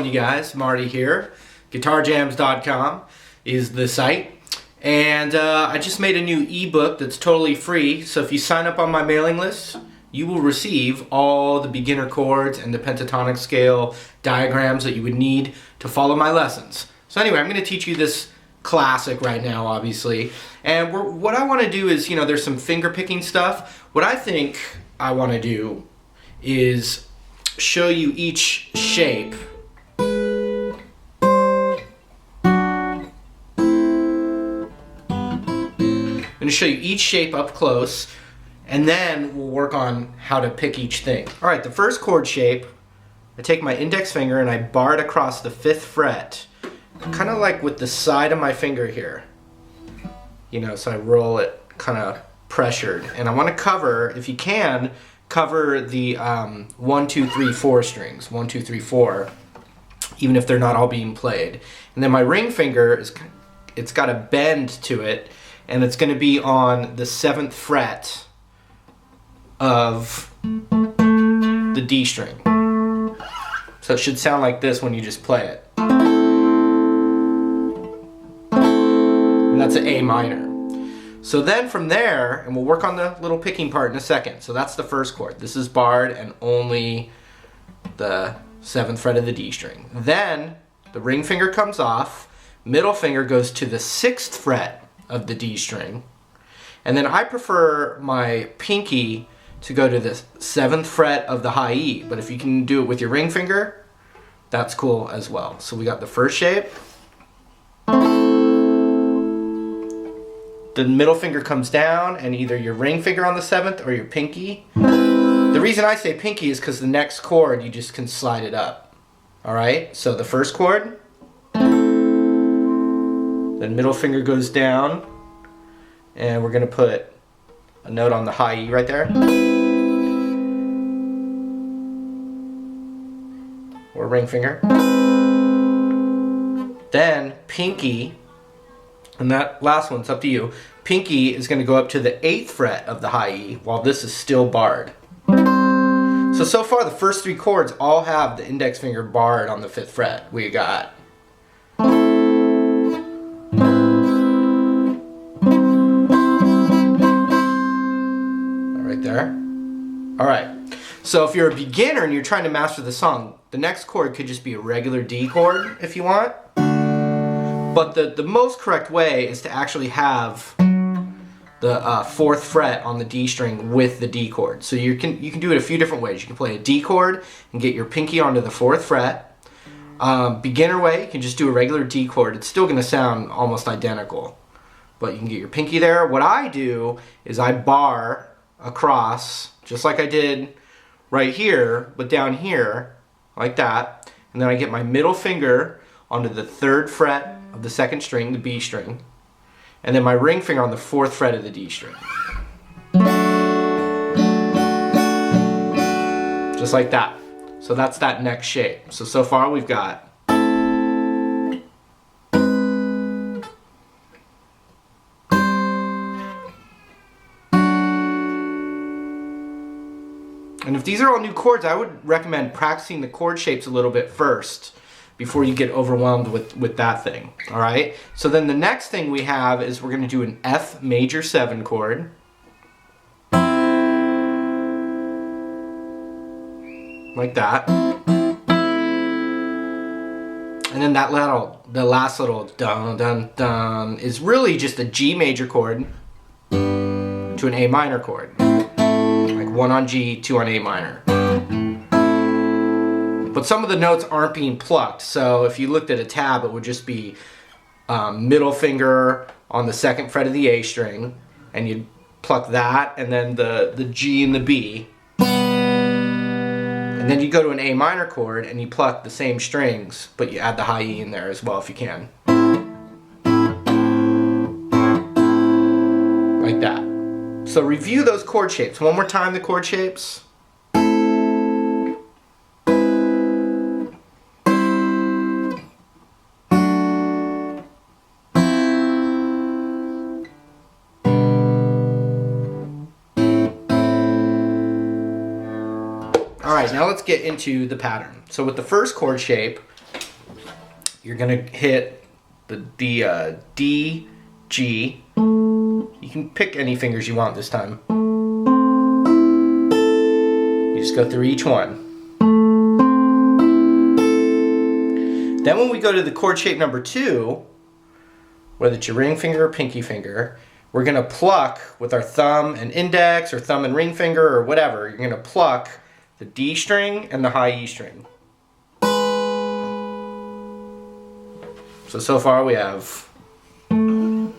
going, you guys? Marty here. GuitarJams.com is the site. And I just made a new ebook that's totally free. So if you sign up on my mailing list, you will receive all the beginner chords and the pentatonic scale diagrams that you would need to follow my lessons. So anyway, I'm going to teach you this classic right now, obviously. And what I want to do is, there's some finger picking stuff. What I think I want to do is show you each shape. I'm going to show you each shape up close, and then we'll work on how to pick each thing. Alright, the first chord shape, I take my index finger and I bar it across the 5th fret, kind of like with the side of my finger here. So I roll it kind of pressured. And I want to cover, if you can, cover the 1, 2, 3, 4 strings. 1, 2, 3, 4, even if they're not all being played. And then my ring finger, it's got a bend to it, and it's going to be on the 7th fret of the D string. So it should sound like this when you just play it. And that's an A minor. So then from there, and we'll work on the little picking part in a second. So that's the first chord. This is barred and only the 7th fret of the D string. Then the ring finger comes off, middle finger goes to the 6th fret of the D string, and then I prefer my pinky to go to the 7th fret of the high E, but if you can do it with your ring finger, that's cool as well. So we got the first shape. The middle finger comes down, and either your ring finger on the 7th or your pinky. The reason I say pinky is because the next chord, you just can slide it up. Alright, so the first chord, then middle finger goes down, and we're going to put a note on the high E right there. Or ring finger. Then pinky, and that last one's up to you. Pinky is going to go up to the 8th fret of the high E while this is still barred. So far the first 3 chords all have the index finger barred on the 5th fret. We got right there. Alright, so if you're a beginner and you're trying to master the song, the next chord could just be a regular D chord if you want. But the most correct way is to actually have the 4th fret on the D string with the D chord. So you can do it a few different ways. You can play a D chord and get your pinky onto the 4th fret. Beginner way, you can just do a regular D chord. It's still going to sound almost identical, but you can get your pinky there. What I do is I bar across, just like I did right here, but down here, like that. And then I get my middle finger onto the 3rd fret of the 2nd string, the B string, and then my ring finger on the 4th fret of the D string. Just like that. So that's that next shape. So far we've got and if these are all new chords, I would recommend practicing the chord shapes a little bit first before you get overwhelmed with that thing. Alright? So then the next thing we have is we're going to do an F major 7 chord. Like that. And then the last little dun dun dun is really just a G major chord to an A minor chord. Like 1 on G, 2 on A minor. But some of the notes aren't being plucked, so if you looked at a tab, it would just be middle finger on the 2nd fret of the A string, and you'd pluck that, and then the G and the B. And then you go to an A minor chord, and you pluck the same strings, but you add the high E in there as well if you can. Like that. So review those chord shapes. One more time, the chord shapes. Alright, now let's get into the pattern. So with the first chord shape, you're gonna hit the D, G. You can pick any fingers you want this time. You just go through each one. Then when we go to the chord shape number 2, whether it's your ring finger or pinky finger, we're gonna pluck with our thumb and index or thumb and ring finger or whatever. You're gonna pluck the D string and the high E string. So far we have. And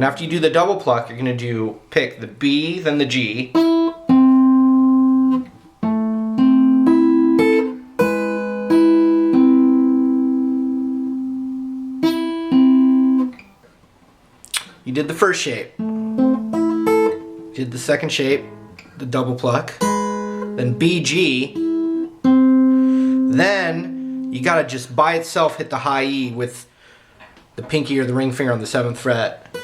after you do the double pluck, you're gonna pick the B, then the G. You did the first shape. You did the second shape, the double pluck. Then B, G. Then you gotta just by itself hit the high E with the pinky or the ring finger on the 7th fret.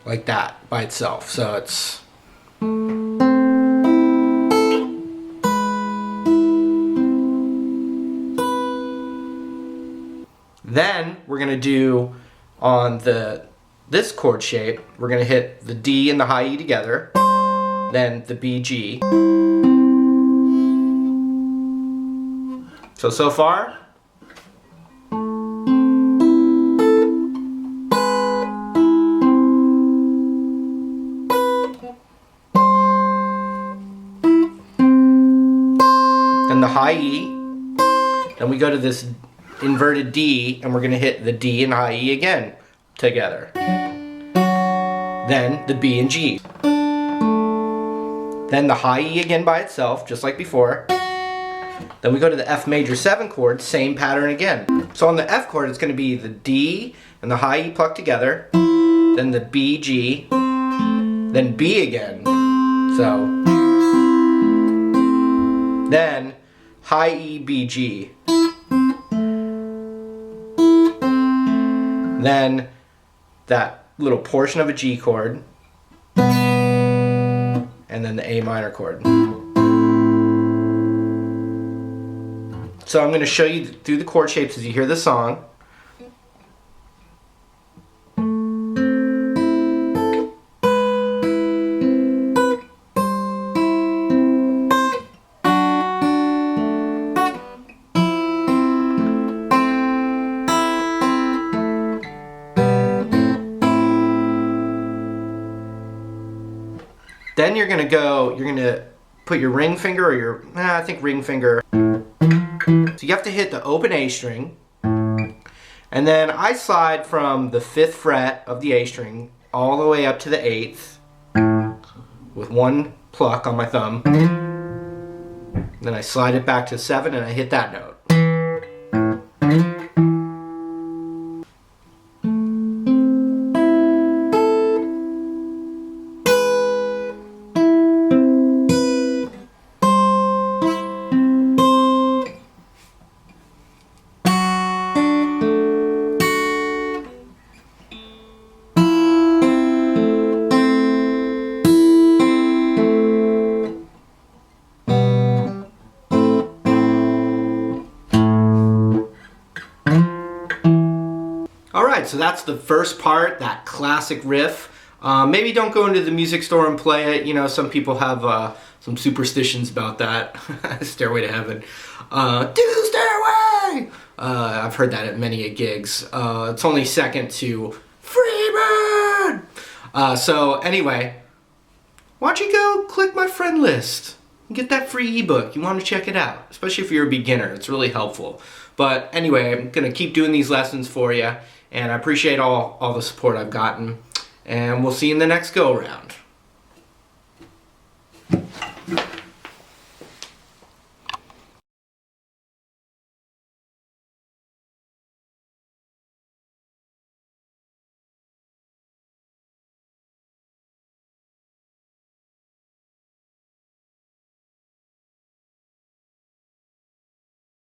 Like that, by itself. So it's. Then we're gonna do on this chord shape, we're gonna hit the D and the high E together, then the B, G. So far. Then the high E. Then we go to this inverted D and we're gonna hit the D and high E again together. Then the B and G. Then the high E again by itself, just like before. Then we go to the F major 7 chord, same pattern again. So on the F chord, it's going to be the D and the high E plucked together, then the B, G, then B again. So, then high E, B, G. Then that little portion of a G chord, and then the A minor chord. So I'm going to show you through the chord shapes as you hear the song. Then you're going to put your ring finger or your, I think ring finger. So you have to hit the open A string, and then I slide from the 5th fret of the A string all the way up to the 8th with one pluck on my thumb. Then I slide it back to 7 and I hit that note. Alright, so that's the first part, that classic riff. Maybe don't go into the music store and play it. You know, some people have some superstitions about that. Stairway to Heaven. Do Stairway! I've heard that at many gigs. It's only second to Freebird! So anyway, why don't you go click my friend list and get that free ebook. You want to check it out, especially if you're a beginner. It's really helpful. But anyway, I'm going to keep doing these lessons for you, and I appreciate all the support I've gotten, and we'll see you in the next go-around.